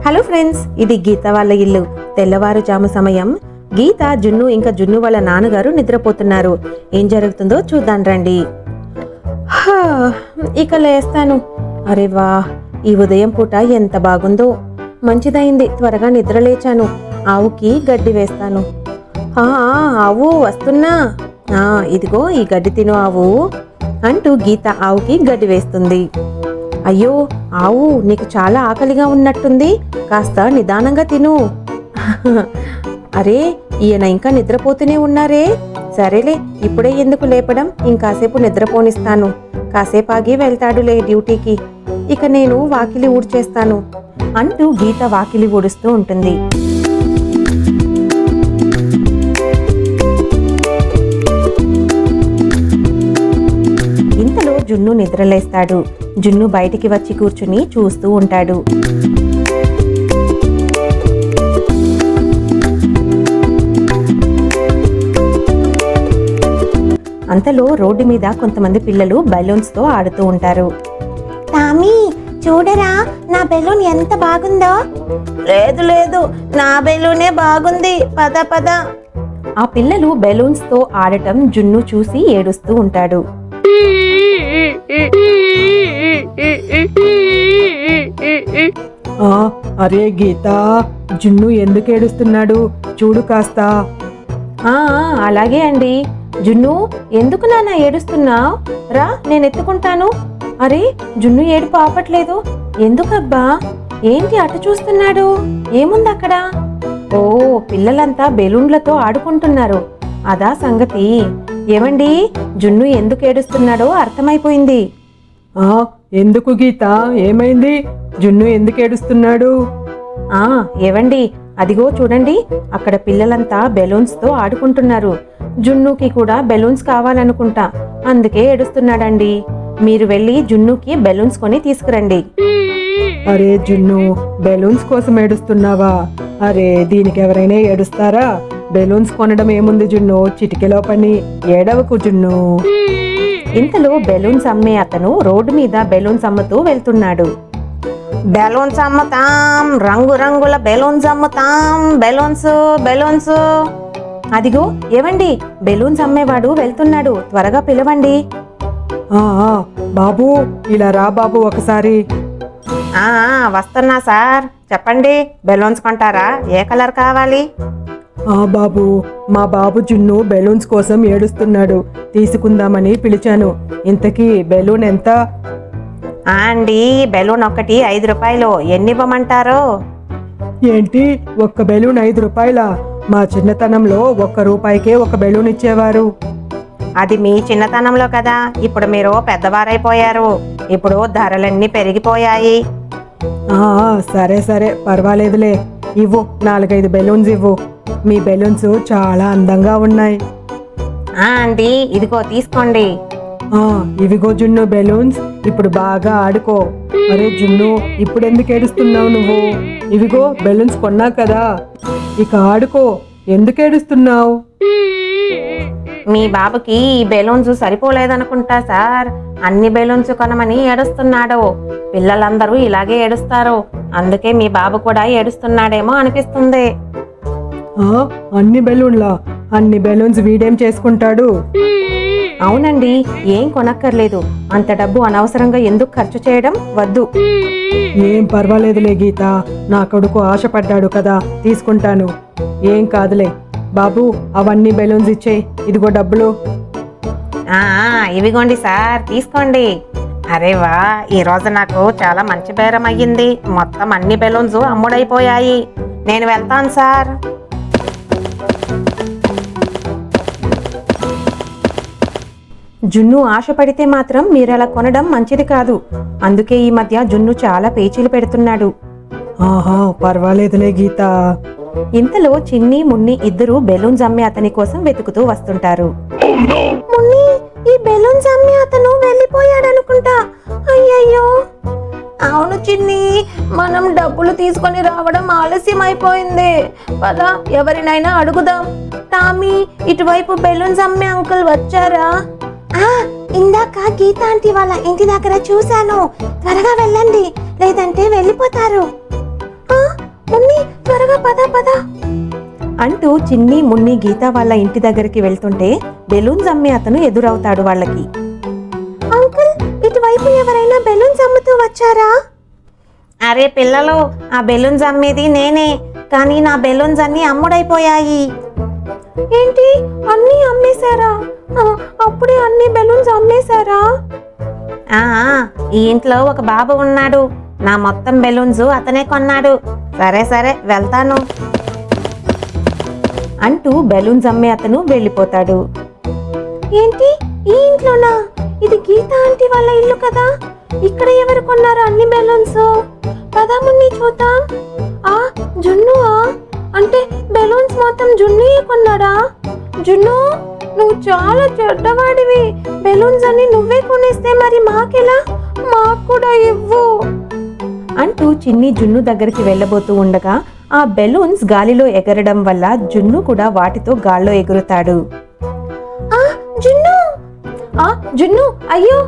Hello friends, ఇది గీత వాళ్ళ ఇల్లు. తెల్లవారుజాము సమయం. గీత, జున్ను ఇంకా జున్ను వాళ్ళ నాన్నగారు నిద్రపోతున్నారు. ఏం జరుగుతుందో చూద్దాం రండి. ఇక లేస్తాను. అరే వా, ఈ ఉదయం పూట ఎంత బాగుందో. మంచిదైంది త్వరగా నిద్ర లేచాను. ఆవుకి గడ్డి వేస్తాను. ఆవు వస్తున్నా. ఇదిగో ఈ గడ్డి తిను ఆవు అంటూ గీత ఆవుకి గడ్డి వేస్తుంది. అయ్యో ఆవు, నీకు చాలా ఆకలిగా ఉన్నట్టుంది, కాస్త నిదానంగా తిను. అరే, ఈయన ఇంకా నిద్రపోతూనే ఉన్నారే. సరేలే, ఇప్పుడే ఎందుకు లేపడం, ఇంకాసేపు నిద్రపోనిస్తాను. కాసేపు ఆగి వెళ్తాడులే డ్యూటీకి. ఇక నేను వాకిలి ఊడ్చేస్తాను అంటూ గీత వాకిలి ఊడుస్తూ ఉంటుంది. ఇంతలో జున్ను నిద్రలేస్తాడు. జున్ను బయటికి వచ్చి కూర్చుని చూస్తూ ఉంటాడు. అంతలో రోడ్డు మీద కొంతమంది పిల్లలు బెలూన్స్ తో ఆడుతూ ఉంటారు. టామీ, చూడరా నా బెలూన్ ఎంత బాగుందో. లేదు లేదు, నా బెలూనే బాగుంది, పద పద. ఆ పిల్లలు బెలూన్స్ తో ఆడటం జున్ను చూసి ఏడుస్తూ ఉంటాడు. అరే గీత, జున్ను ఎందుకు ఏడుస్తున్నాడు చూడు కాస్త. అలాగే అండి. జున్ను, ఎందుకు నాన్న ఏడుస్తున్నావు? రా, నేను ఎత్తుకుంటాను. అరే, జున్ను ఏడుపు ఆపట్లేదు. ఎందుకబ్బా? ఏంటి అటు చూస్తున్నాడు? ఏముంది అక్కడ? ఓ, పిల్లలంతా బెలూన్లతో ఆడుకుంటున్నారు. అదా సంగతి. ఏమండి, జున్ను ఎందుకు ఏడుస్తున్నాడో అర్థమైపోయింది. ఎందుకు గీత, ఏమైంది? జున్ను ఎందుకు ఏడుస్తున్నాడు? ఏవండి, అదిగో చూడండి, అక్కడ పిల్లలంతా బెలూన్స్ తో ఆడుకుంటున్నారు. జున్నుకి కూడా బెలూన్స్ కావాలనుకుంటా, అందుకే ఏడుస్తున్నాడండి. మీరు వెళ్ళి జున్నుకి బెలూన్స్ కొని తీసుకురండి. అరే జున్ను, బెలూన్స్ కోసం ఏడుస్తున్నావా? అరే, దీనికి ఎవరైనా ఏడుస్తారా? బెలూన్స్ కొనడం ఏముంది జున్ను, చిటికెలో పని. ఏడవకు జున్ను. ఇంతలో బెలూన్స్ అమ్మే అతను రోడ్డు మీద బెలూన్స్ అమ్ముతూ వెళ్తున్నాడు. బెలూన్స్ అమ్ముతాం, రంగురంగుల బెలూన్స్ అమ్ముతాం, బెలూన్స్ బెలూన్స్. అదిగో ఏవండి, బెలూన్స్ అమ్మేవాడు వెళ్తున్నాడు, త్వరగా పిలవండి. బాబు, ఇలా రా బాబు ఒకసారి. వస్తున్నా సార్, చెప్పండి, బెలూన్స్ కొంటారా? ఏ కలర్ కావాలి? బాబు, మా బాబు జున్ను బెలూన్స్ కోసం ఏడుస్తున్నాడు, తీసుకుందామని పిలిచాను. ఇంతకీ బెలూన్ ఎంత? అండి, బెలూన్ ఒకటి 5 రూపాయలు. ఎన్ని ఇవ్వమంటారు? ఏంటి, ఒక్క బెలూన్ 5 రూపాయలా? మా చిన్నతనంలో 1 రూపాయికే ఒక బెలూన్ ఇచ్చేవారు. అది మీ చిన్నతనంలో కదా, ఇప్పుడు మీరు పెద్దవారైపోయారు. ఇప్పుడు ధరలన్నీ పెరిగిపోయాయి. సరే సరే, పర్వాలేదులే. ఇవ్వు, 4-5 బెలూన్స్ ఇవ్వు. మీ బెలూన్స్ చాలా అందంగా ఉన్నాయి. అండి, ఇదిగో తీసుకోండి. ఇవిగో జున్ను బెలూన్స్, ఇప్పుడు బాగా ఆడుకో. అరే జున్ను, ఇప్పుడు ఎందుకు ఏడుస్తున్నావు నువ్వు? ఇవిగో బెలూన్స్ కొన్నా కదా, ఇక ఆడుకో. ఎందుకు ఏడుస్తున్నావు? మీ బాబుకి ఈ బెలూన్స్ సరిపోలేదనుకుంటా సార్, అన్ని బెలూన్స్ కొనమని ఏడుస్తున్నాడు. పిల్లలందరూ ఇలాగే ఏడుస్తారు, అందుకే మీ బాబు కూడా ఏడుస్తున్నాడేమో అనిపిస్తుంది. అన్ని బెలూన్లా? అన్ని బెలూన్స్ వీడేం చేసుకుంటాడు? అవునండి, ఏం కొనక్కర్లేదు. అంత డబ్బు అనవసరంగా ఎందుకు ఖర్చు చేయడం? వద్దు. ఏం పర్వాలేదులే గీత, నా కొడుకు ఆశపడ్డాడు కదా, తీసుకుంటాను. ఏం కాదులే. బాబు, అవన్నీ బెలూన్స్ ఇచ్చేయి. ఇదిగో డబ్బులు. ఇవిగోండి సార్, తీసుకోండి. అరే వా, ఈ రోజు నాకు చాలా మంచి బేరం అయ్యింది. మొత్తం అన్ని బెలూన్స్ అమ్ముడైపోయాయి. నేను వెళ్తాను సార్. జున్ను ఆశపడితే మాత్రం మీరలా కొనడం మంచిది కాదు. అందుకే ఈ మధ్య జున్ను చాలా పేచీలు పెడుతున్నాడు. పర్వాలేదులే గీత. ఇంతలో చిన్ని, మున్ని ఇద్దరు బెలూన్స్ అమ్మే అతని కోసం వెతుకుతూ వస్తుంటారు. మున్ని, ఈ బెలూన్స్ అమ్మే అతను వెళ్ళిపోయాడనుకుంటా. అయ్యయ్యో. అవును చిన్ని, మనం డబ్బులు తీసుకొని రావడం ఆలస్యం అయిపోయింది. పద, ఎవరినైనా అడుగుదాం. టామీ, ఇటువైపు బెలూన్స్ అమ్మే అంకుల్ వచ్చారా? ఇందాక గీత ఆంటీ వాళ్ళ ఇంటి దగ్గర చూశాను. త్వరగా వెళ్ళండి, లేదంటే వెళ్ళిపోతారు. పద పద అంటూ చిన్ని మున్ని గీత వాళ్ళ ఇంటి దగ్గరికి వెళ్తుంటే బెలూన్స్ అమ్మే అతను ఎదురవుతాడు వాళ్ళకి. అంకుల్, ఇటువైపు ఎవరైనా బెలూన్స్ అమ్ముతూ వచ్చారా? అరే పిల్లలు, ఆ బెలూన్స్ అమ్మేది నేనే, కానీ నా బెలూన్స్ అన్నీ అమ్ముడైపోయాయి. ఏంటి, అన్నీ అమ్మేశారా? అప్పుడే అన్ని బెలూన్స్ అమ్మేశారా? ఆ ఈ ఇంట్లో ఒక బాబు ఉన్నాడు, నా మొత్తం బెలూన్స్ అతనే కొన్నాడు. సరే సరే వెళ్తాను అంటూ బెలూన్స్ అమ్మే అతను వెళ్ళిపోతాడు. ఏంటి, ఈ ఇంట్లోనా? ఇది గీత ఆంటీ వాళ్ళ ఇల్లు కదా. ఇక్కడ ఎవరు కొన్నారు అన్ని బెలూన్స్? పదముని చూద్దాం. జున్నువా? అంటే బెలూన్స్ మొత్తం జున్నుయే కొన్నాడా? జున్ను, నువ్వు చాలా చెడ్డవాడివి. బెలూన్స్ అన్ని నువ్వే కొనేస్తే మరి మాకెలా? మాకు కూడా ఇవ్వు అంటూ చిన్ని జున్ను దగ్గరికి వెళ్ళబోతూ ఉండగా ఆ బెలూన్స్ గాలిలో ఎగరడం వల్ల జున్ను కూడా వాటితో గాల్లో ఎగురుతాడు. జున్ను, అయ్యో!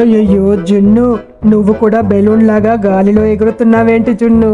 అయ్యయ్యో జున్ను, నువ్వు కూడా బెలూన్ లాగా గాలిలో ఎగురుతున్నావేంటి జున్ను?